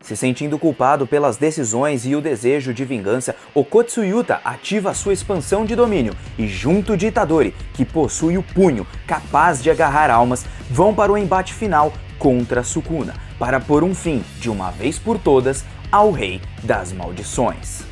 Se sentindo culpado pelas decisões e o desejo de vingança, Okotsu Yuta ativa sua expansão de domínio e, junto de Itadori, que possui o punho capaz de agarrar almas, vão para o embate final contra Sukuna, para pôr um fim, de uma vez por todas, ao Rei das Maldições.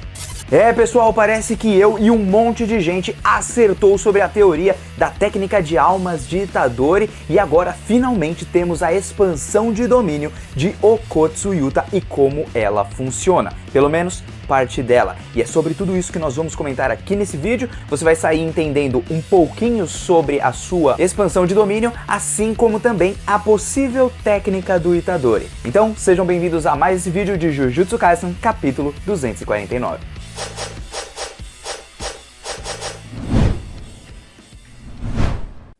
Pessoal, parece que eu e um monte de gente acertou sobre a teoria da técnica de almas de Itadori e agora finalmente temos a expansão de domínio de Okotsu Yuta e como ela funciona, pelo menos parte dela. E é sobre tudo isso que nós vamos comentar aqui nesse vídeo. Você vai sair entendendo um pouquinho sobre a sua expansão de domínio, assim como também a possível técnica do Itadori. Então, sejam bem-vindos a mais esse vídeo de Jujutsu Kaisen, capítulo 249.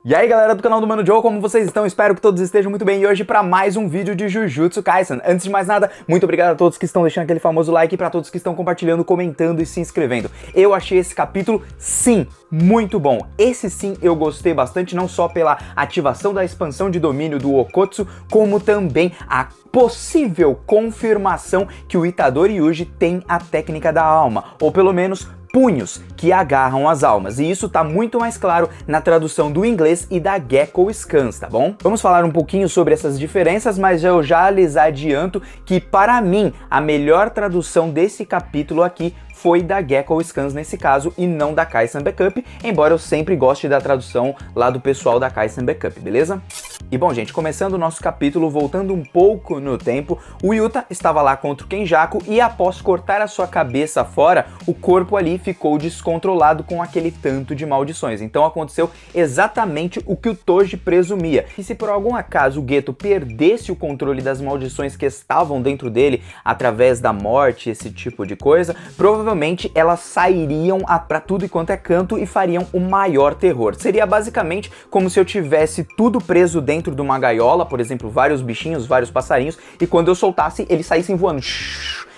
E aí galera do canal do Mano Joe, como vocês estão? Espero que todos estejam muito bem e hoje para mais um vídeo de Jujutsu Kaisen. Antes de mais nada, muito obrigado a todos que estão deixando aquele famoso like e para todos que estão compartilhando, comentando e se inscrevendo. Eu achei esse capítulo, sim, muito bom. Esse sim eu gostei bastante, não só pela ativação da expansão de domínio do Okotsu, como também a possível confirmação que o Itadori Yuji tem a técnica da alma, ou pelo menos punhos que agarram as almas, e isso tá muito mais claro na tradução do inglês e da Gekko Scans, tá bom? Vamos falar um pouquinho sobre essas diferenças, mas eu já lhes adianto que para mim a melhor tradução desse capítulo aqui foi da Gekko Scans nesse caso e não da Kaisen Backup, embora eu sempre goste da tradução lá do pessoal da Kaisen Backup, beleza? E bom, gente, começando o nosso capítulo, voltando um pouco no tempo, o Yuta estava lá contra o Kenjaku e após cortar a sua cabeça fora, o corpo ali ficou descontrolado com aquele tanto de maldições. Então aconteceu exatamente o que o Toji presumia. E se por algum acaso o Geto perdesse o controle das maldições que estavam dentro dele através da morte, esse tipo de coisa, provavelmente elas sairiam pra tudo e quanto é canto e fariam o maior terror. Seria basicamente como se eu tivesse tudo preso dentro de uma gaiola, por exemplo, vários bichinhos, vários passarinhos, e quando eu soltasse, eles saíssem voando.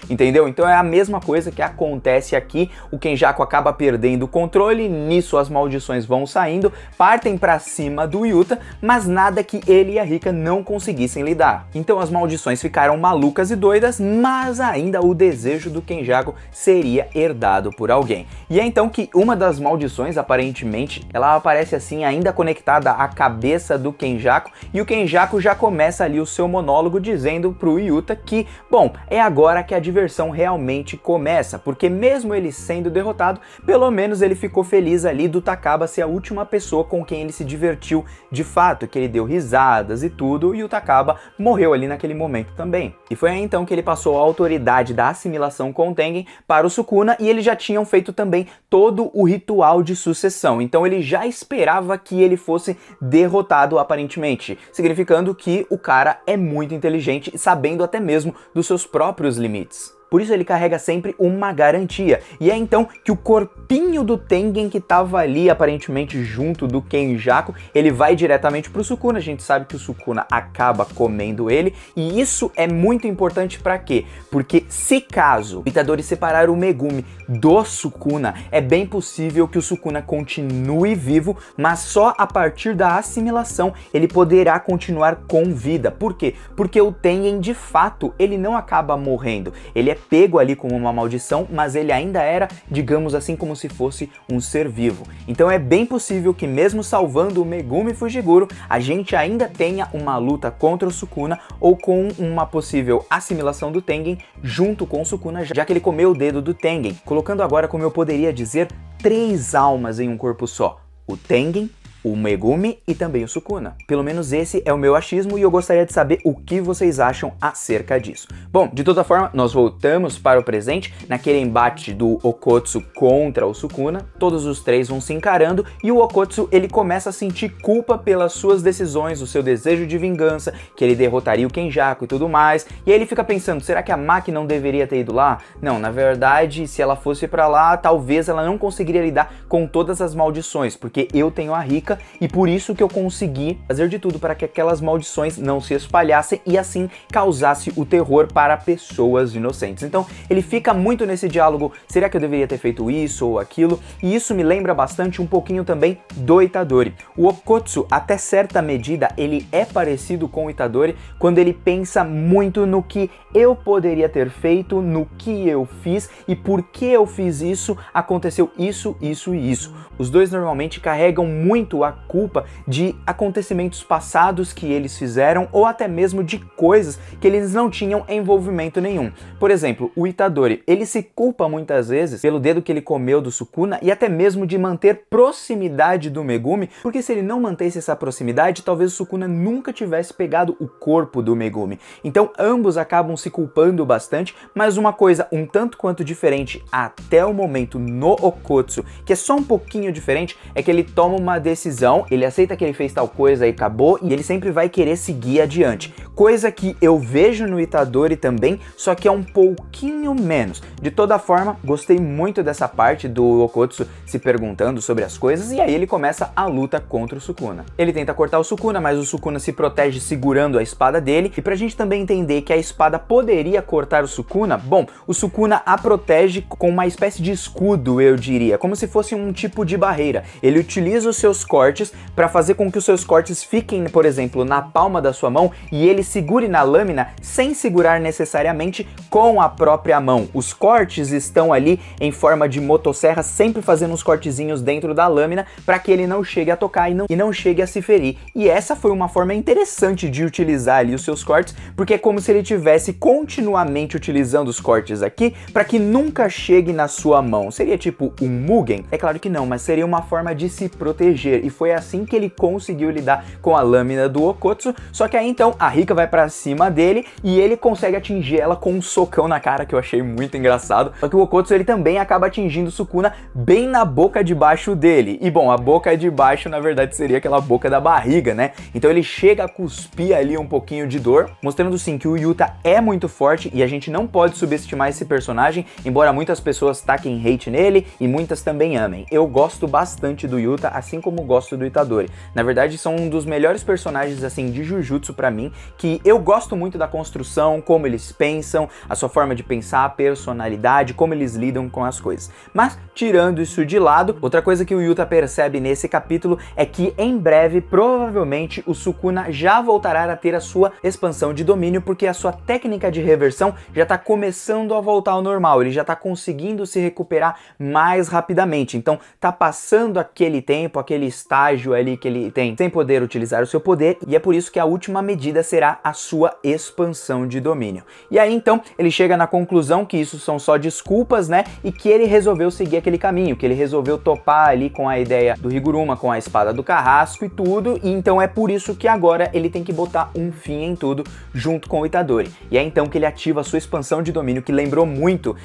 Entendeu? Então é a mesma coisa que acontece aqui, o Kenjaku acaba perdendo o controle, nisso as maldições vão saindo, partem pra cima do Yuta, mas nada que ele e a Rika não conseguissem lidar. Então as maldições ficaram malucas e doidas, mas ainda o desejo do Kenjaku seria herdado por alguém. E é então que uma das maldições, aparentemente, ela aparece assim ainda conectada à cabeça do Kenjaku, e o Kenjaku já começa ali o seu monólogo dizendo pro Yuta que, bom, é agora que a diversão realmente começa, porque mesmo ele sendo derrotado, pelo menos ele ficou feliz ali do Takaba ser a última pessoa com quem ele se divertiu de fato, que ele deu risadas e tudo, e o Takaba morreu ali naquele momento também. E foi aí então que ele passou a autoridade da assimilação com o Tengen para o Sukuna, e eles já tinham feito também todo o ritual de sucessão, então ele já esperava que ele fosse derrotado aparentemente, significando que o cara é muito inteligente, sabendo até mesmo dos seus próprios limites. Por isso ele carrega sempre uma garantia, e é então que o corpinho do Tengen que estava ali aparentemente junto do Kenjaku, ele vai diretamente pro Sukuna. A gente sabe que o Sukuna acaba comendo ele, e isso é muito importante para quê? Porque se caso o Itadori separar o Megumi do Sukuna, é bem possível que o Sukuna continue vivo, mas só a partir da assimilação ele poderá continuar com vida. Por quê? Porque o Tengen de fato ele não acaba morrendo, ele é pego ali como uma maldição, mas ele ainda era, digamos assim, como se fosse um ser vivo. Então é bem possível que mesmo salvando o Megumi Fujiguro, a gente ainda tenha uma luta contra o Sukuna ou com uma possível assimilação do Tengen junto com o Sukuna, já que ele comeu o dedo do Tengen, colocando agora, como eu poderia dizer, 3 almas em um corpo só: o Tengen, o Megumi e também o Sukuna. Pelo menos esse é o meu achismo e eu gostaria de saber o que vocês acham acerca disso. Bom, de toda forma, nós voltamos para o presente, naquele embate do Okotsu contra o Sukuna. Todos os três vão se encarando e o Okotsu ele começa a sentir culpa pelas suas decisões, o seu desejo de vingança, que ele derrotaria o Kenjaku e tudo mais. E aí ele fica pensando, será que a Maki não deveria ter ido lá? Não, na verdade, se ela fosse para lá, talvez ela não conseguiria lidar com todas as maldições, porque eu tenho a Rika boca, e por isso que eu consegui fazer de tudo para que aquelas maldições não se espalhassem e assim causasse o terror para pessoas inocentes. Então ele fica muito nesse diálogo, será que eu deveria ter feito isso ou aquilo? E isso me lembra bastante um pouquinho também do Itadori. O Okkotsu, até certa medida, ele é parecido com o Itadori quando ele pensa muito no que eu poderia ter feito, no que eu fiz e por que eu fiz isso, aconteceu isso, isso e isso. Os dois normalmente carregam muito a culpa de acontecimentos passados que eles fizeram ou até mesmo de coisas que eles não tinham envolvimento nenhum. Por exemplo, o Itadori, ele se culpa muitas vezes pelo dedo que ele comeu do Sukuna e até mesmo de manter proximidade do Megumi, porque se ele não mantesse essa proximidade, talvez o Sukuna nunca tivesse pegado o corpo do Megumi. Então ambos acabam se culpando bastante, mas uma coisa um tanto quanto diferente até o momento no Okkotsu, que é só um pouquinho diferente, é que ele toma uma decisão, ele aceita que ele fez tal coisa e acabou, e ele sempre vai querer seguir adiante. Coisa que eu vejo no Itadori também, só que é um pouquinho menos. De toda forma, gostei muito dessa parte do Okkotsu se perguntando sobre as coisas, e aí ele começa a luta contra o Sukuna. Ele tenta cortar o Sukuna, mas o Sukuna se protege segurando a espada dele, e pra gente também entender que a espada poderia cortar o Sukuna, bom, o Sukuna a protege com uma espécie de escudo, eu diria, como se fosse um tipo de barreira. Ele utiliza os seus cortes para fazer com que os seus cortes fiquem, por exemplo, na palma da sua mão e ele segure na lâmina sem segurar necessariamente com a própria mão. Os cortes estão ali em forma de motosserra, sempre fazendo uns cortezinhos dentro da lâmina para que ele não chegue a tocar e não chegue a se ferir. E essa foi uma forma interessante de utilizar ali os seus cortes, porque é como se ele tivesse continuamente utilizando os cortes aqui para que nunca chegue na sua mão. Seria tipo um Mugen? É claro que não, mas seria uma forma de se proteger, e foi assim que ele conseguiu lidar com a lâmina do Okkotsu. Só que aí então a Rika vai pra cima dele e ele consegue atingir ela com um socão na cara, que eu achei muito engraçado. Só que o Okkotsu ele também acaba atingindo o Sukuna bem na boca de baixo dele. E bom, a boca de baixo na verdade seria aquela boca da barriga, né? Então ele chega a cuspir ali um pouquinho de dor, mostrando sim que o Yuta é muito forte e a gente não pode subestimar esse personagem, embora muitas pessoas taquem hate nele e muitas também amem. Eu gosto bastante do Yuta, assim como gosto do Itadori. Na verdade, são um dos melhores personagens assim de Jujutsu pra mim, que eu gosto muito da construção, como eles pensam, a sua forma de pensar, a personalidade, como eles lidam com as coisas. Mas, tirando isso de lado, outra coisa que o Yuta percebe nesse capítulo é que em breve, provavelmente, o Sukuna já voltará a ter a sua expansão de domínio, porque a sua técnica de reversão já tá começando a voltar ao normal, ele já tá conseguindo se recuperar mais rapidamente. Então, tá passando aquele tempo, aquele estágio ali que ele tem sem poder utilizar o seu poder, e é por isso que a última medida será a sua expansão de domínio. E aí então ele chega na conclusão que isso são só desculpas, né, e que ele resolveu seguir aquele caminho, que ele resolveu topar ali com a ideia do Higuruma, com a espada do carrasco e tudo, e então é por isso que agora ele tem que botar um fim em tudo junto com o Itadori. E é então que ele ativa a sua expansão de domínio, que lembrou muito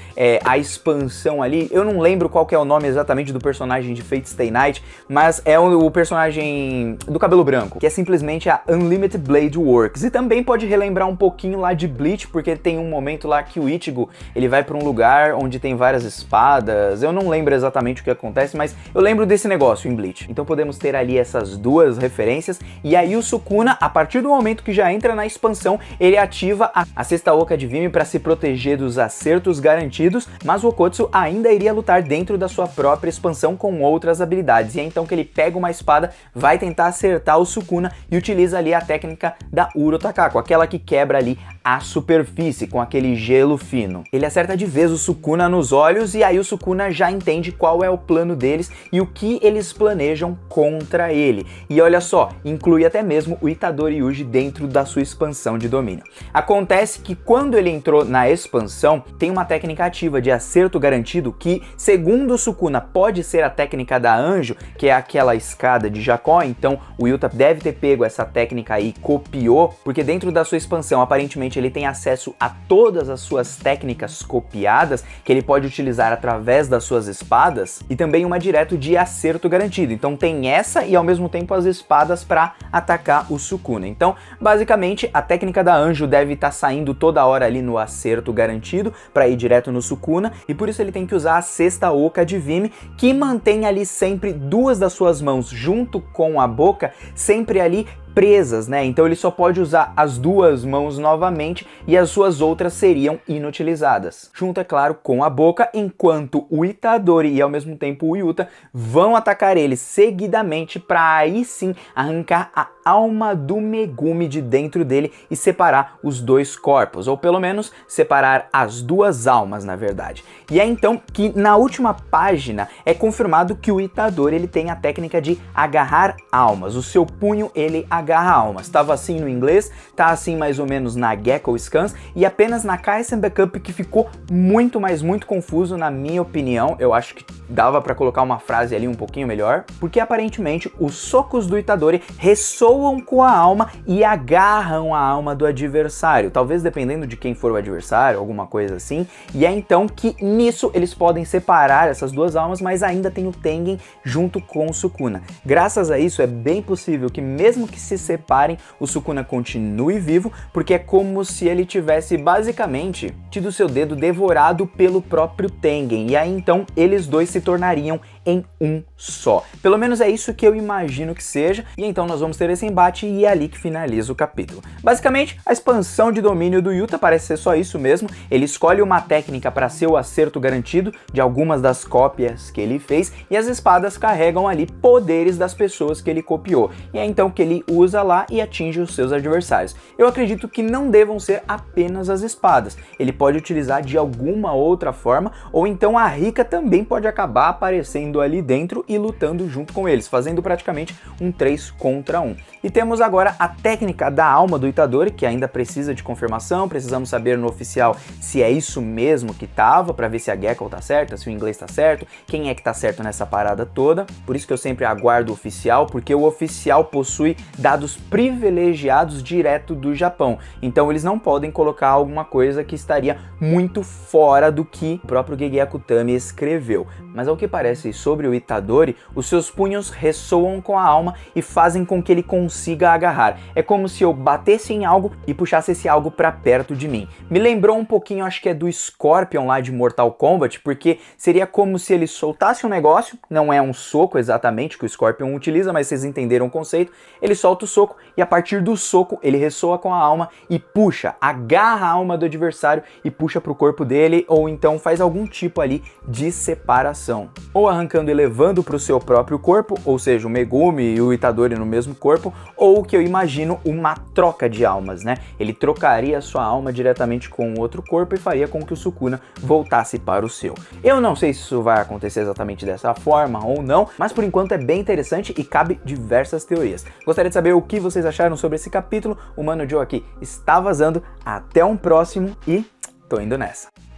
a expansão ali, eu não lembro qual que é o nome exatamente do personagem de Fate Stay Night, mas é o personagem do cabelo branco, que é simplesmente a Unlimited Blade Works, e também pode relembrar um pouquinho lá de Bleach, porque tem um momento lá que o Ichigo, ele vai pra um lugar onde tem várias espadas, eu não lembro exatamente o que acontece, mas eu lembro desse negócio em Bleach. Então podemos ter ali essas duas referências, e aí o Sukuna, a partir do momento que já entra na expansão, ele ativa a sexta Oka de Vime para se proteger dos acertos garantidos, mas o Okkotsu ainda iria lutar dentro da sua própria expansão com outras habilidades, e é então que ele pega uma espada, vai tentar acertar o Sukuna e utiliza ali a técnica da Urotakaku, aquela que quebra ali a superfície com aquele gelo fino. Ele acerta de vez o Sukuna nos olhos, e aí o Sukuna já entende qual é o plano deles e o que eles planejam contra ele. E olha só, inclui até mesmo o Itadori Yuji dentro da sua expansão de domínio. Acontece que quando ele entrou na expansão, tem uma técnica ativa de acerto garantido que, segundo o Sukuna, pode ser a técnica da Anjo, que é aquela escada de Jacó. Então o Yuta deve ter pego essa técnica aí, copiou, porque dentro da sua expansão aparentemente basicamente ele tem acesso a todas as suas técnicas copiadas que ele pode utilizar através das suas espadas e também uma direto de acerto garantido. Então tem essa e ao mesmo tempo as espadas para atacar o Sukuna. Então basicamente a técnica da Anjo deve estar saindo toda hora ali no acerto garantido para ir direto no Sukuna e por isso ele tem que usar a sexta Oka de Vime, que mantém ali sempre duas das suas mãos junto com a boca, sempre ali presas, né? Então ele só pode usar as duas mãos novamente e as suas outras seriam inutilizadas. Junto, é claro, com a boca, enquanto o Itadori e ao mesmo tempo o Yuta vão atacar ele seguidamente para aí sim arrancar a alma do Megumi de dentro dele e separar os dois corpos, ou pelo menos separar as duas almas, na verdade. E é então que na última página é confirmado que o Itadori ele tem a técnica de agarrar almas. O seu punho ele agarra almas. Estava assim no inglês, tá assim mais ou menos na Gekko Scans e apenas na Kaisen Backup que ficou muito confuso na minha opinião. Eu acho que dava para colocar uma frase ali um pouquinho melhor, porque aparentemente os socos do Itadori ressoam com a alma e agarram a alma do adversário, talvez dependendo de quem for o adversário, alguma coisa assim, e é então que nisso eles podem separar essas duas almas, mas ainda tem o Tengen junto com o Sukuna. Graças a isso é bem possível que mesmo que se separem, o Sukuna continue vivo, porque é como se ele tivesse basicamente tido seu dedo devorado pelo próprio Tengen, e aí então eles dois se tornariam em um só. Pelo menos é isso que eu imagino que seja, e então nós vamos ter esse embate e é ali que finaliza o capítulo. Basicamente, a expansão de domínio do Yuta parece ser só isso mesmo. Ele escolhe uma técnica para ser o acerto garantido de algumas das cópias que ele fez, e as espadas carregam ali poderes das pessoas que ele copiou, e é então que ele usa lá e atinge os seus adversários. Eu acredito que não devam ser apenas as espadas, ele pode utilizar de alguma outra forma, ou então a Rika também pode acabar aparecendo ali dentro e lutando junto com eles, fazendo praticamente um 3 contra 1. E temos agora a técnica da alma do Itadori, que ainda precisa de confirmação, precisamos saber no oficial se é isso mesmo que tava, para ver se a Gekko tá certa, se o inglês tá certo, quem é que tá certo nessa parada toda. Por isso que eu sempre aguardo o oficial, porque o oficial possui dados privilegiados direto do Japão, então eles não podem colocar alguma coisa que estaria muito fora do que o próprio Gege Akutami escreveu. Mas ao que parece sobre o Itadori, os seus punhos ressoam com a alma e fazem com que ele consiga agarrar. É como se eu batesse em algo e puxasse esse algo pra perto de mim. Me lembrou um pouquinho, acho que é do Scorpion lá de Mortal Kombat, porque seria como se ele soltasse um negócio, não é um soco exatamente que o Scorpion utiliza, mas vocês entenderam o conceito, ele solta o soco e a partir do soco ele ressoa com a alma e puxa, agarra a alma do adversário e puxa pro corpo dele, ou então faz algum tipo ali de separação. Ou arrancando e levando para o seu próprio corpo, ou seja, o Megumi e o Itadori no mesmo corpo, ou que eu imagino uma troca de almas, né? Ele trocaria a sua alma diretamente com o outro corpo e faria com que o Sukuna voltasse para o seu. Eu não sei se isso vai acontecer exatamente dessa forma ou não, mas por enquanto é bem interessante e cabe diversas teorias. Gostaria de saber o que vocês acharam sobre esse capítulo. O Mano Joe aqui está vazando. Até um próximo e tô indo nessa.